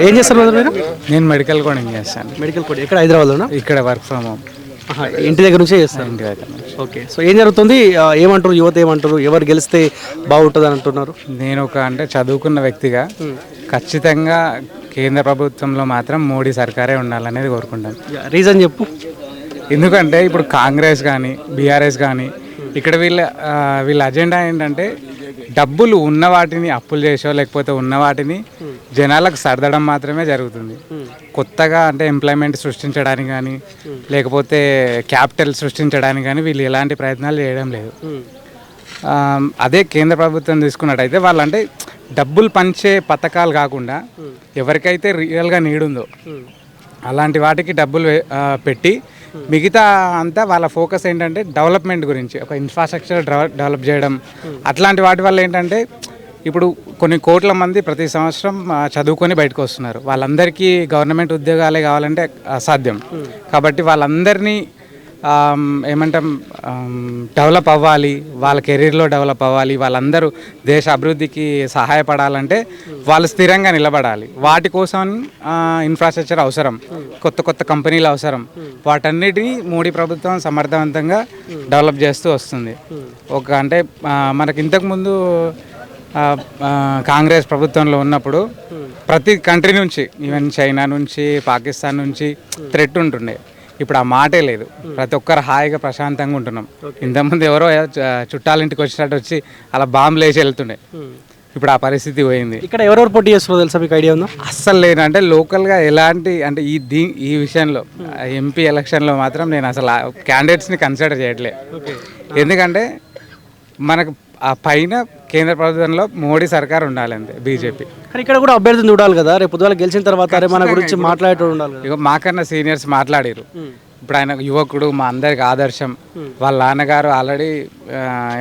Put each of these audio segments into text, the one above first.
ఏం చేస్తారు brother మీరు? నేను మెడికల్ కోడింగ్ చేస్తాను. మెడికల్ కోడ్ ఎక్కడ హైదరాబాద్లోనా? ఇక్కడ వర్క్ ఫ్రమ్ హోమ్. ఇంటి దగ్గర నుంచే చేస్తారు. ఇంటి దగ్గర నుంచి. ఓకే, సో ఏం జరుగుతుంది? ఏమంటారు యువత, ఏమంటారు, ఎవరు గెలిస్తే బాగుంటుంది అని అంటున్నారు? నేను అంటే చదువుకున్న వ్యక్తిగా ఖచ్చితంగా కేంద్ర ప్రభుత్వంలో మాత్రం మోడీ సర్కారే ఉండాలనేది కోరుకుంటాను. రీజన్ చెప్పు. ఎందుకంటే ఇప్పుడు కాంగ్రెస్ కానీ బీఆర్ఎస్ కానీ ఇక్కడ వీళ్ళ అజెండా ఏంటంటే డబ్బులు ఉన్న వాటిని అప్పులు చేసో లేకపోతే ఉన్న వాటిని జనాలకు సర్దడం మాత్రమే జరుగుతుంది. కొత్తగా అంటే ఎంప్లాయ్మెంట్ సృష్టించడానికి కానీ లేకపోతే క్యాపిటల్ సృష్టించడానికి కానీ వీళ్ళు ఎలాంటి ప్రయత్నాలు చేయడం లేదు. అదే కేంద్ర ప్రభుత్వం తీసుకున్నట్టయితే వాళ్ళంటే డబ్బులు పంచే పథకాలు కాకుండా ఎవరికైతే రియల్గా నీడ్ ఉందో అలాంటి వాటికి డబ్బులు పెట్టి మిగతా అంతా వాళ్ళ ఫోకస్ ఏంటంటే డెవలప్మెంట్ గురించి, ఒక ఇన్ఫ్రాస్ట్రక్చర్ డెవలప్ చేయడం. అట్లాంటి వాటి వల్ల ఏంటంటే ఇప్పుడు కొన్ని కోట్ల మంది ప్రతి సంవత్సరం చదువుకొని బయటకు వస్తున్నారు. వాళ్ళందరికీ గవర్నమెంట్ ఉద్యోగాలే కావాలంటే అసాధ్యం. కాబట్టి వాళ్ళందరినీ ఏమంటాం డెవలప్ అవ్వాలి, వాళ్ళ కెరీర్లో డెవలప్ అవ్వాలి, వాళ్ళందరూ దేశ అభివృద్ధికి సహాయపడాలంటే వాళ్ళు స్థిరంగా నిలబడాలి. వాటి కోసం ఇన్ఫ్రాస్ట్రక్చర్ అవసరం, కొత్త కొత్త కంపెనీలు అవసరం. వాటన్నిటినీ మోడీ ప్రభుత్వం సమర్థవంతంగా డెవలప్ చేస్తూ వస్తుంది. అంటే మనకి ఇంతకుముందు కాంగ్రెస్ ప్రభుత్వంలో ఉన్నప్పుడు ప్రతి కంట్రీ నుంచి, ఈవెన్ చైనా నుంచి, పాకిస్తాన్ నుంచి థ్రెట్ ఉంటుండే. ఇప్పుడు ఆ మాటే లేదు. ప్రతి ఒక్కరు హాయిగా ప్రశాంతంగా ఉంటున్నాం. ఇంతకుముందు ఎవరో చుట్టాలింటికి వచ్చినట్టు వచ్చి అలా బాంబులు వేసి వెళ్తుండే. ఇప్పుడు ఆ పరిస్థితి పోయింది. ఇక్కడ ఎవరెవరు పోటీ చేస్తున్నారో తెలుసా, మీకు ఐడియా ఉందా? అస్సలు లేనంటే లోకల్గా ఎలాంటి అంటే ఈ విషయంలో ఎంపీ ఎలక్షన్లో మాత్రం నేను అసలు క్యాండిడేట్స్ని కన్సిడర్ చేయట్లే. ఎందుకంటే మనకు ఆ పైన కేంద్ర ప్రభుత్వంలో మోడీ సర్కార్ ఉండాలి అంతే, బీజేపీ. కానీ ఇక్కడ కూడా అభ్యర్థిని చూడాలి కదా, రేపు పొద్దున గెలిచిన తర్వాత మన గురించి మాట్లాడేటోడు ఉండాలి. ఇక మాకన్నా సీనియర్స్ మాట్లాడారు. ఇప్పుడు ఆయన యువకుడు, మా అందరికి ఆదర్శం. వాళ్ళ నాన్నగారు ఆల్రెడీ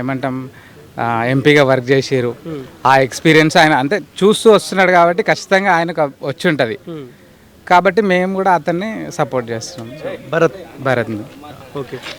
ఏమంటాం ఎంపీగా వర్క్ చేసారు. ఆ ఎక్స్పీరియన్స్ ఆయన అంటే చూస్తూ వస్తున్నాడు కాబట్టి ఖచ్చితంగా ఆయనకు వచ్చి ఉంటుంది. కాబట్టి మేము కూడా అతన్ని సపోర్ట్ చేస్తున్నాం. భరత్ని. ఓకే.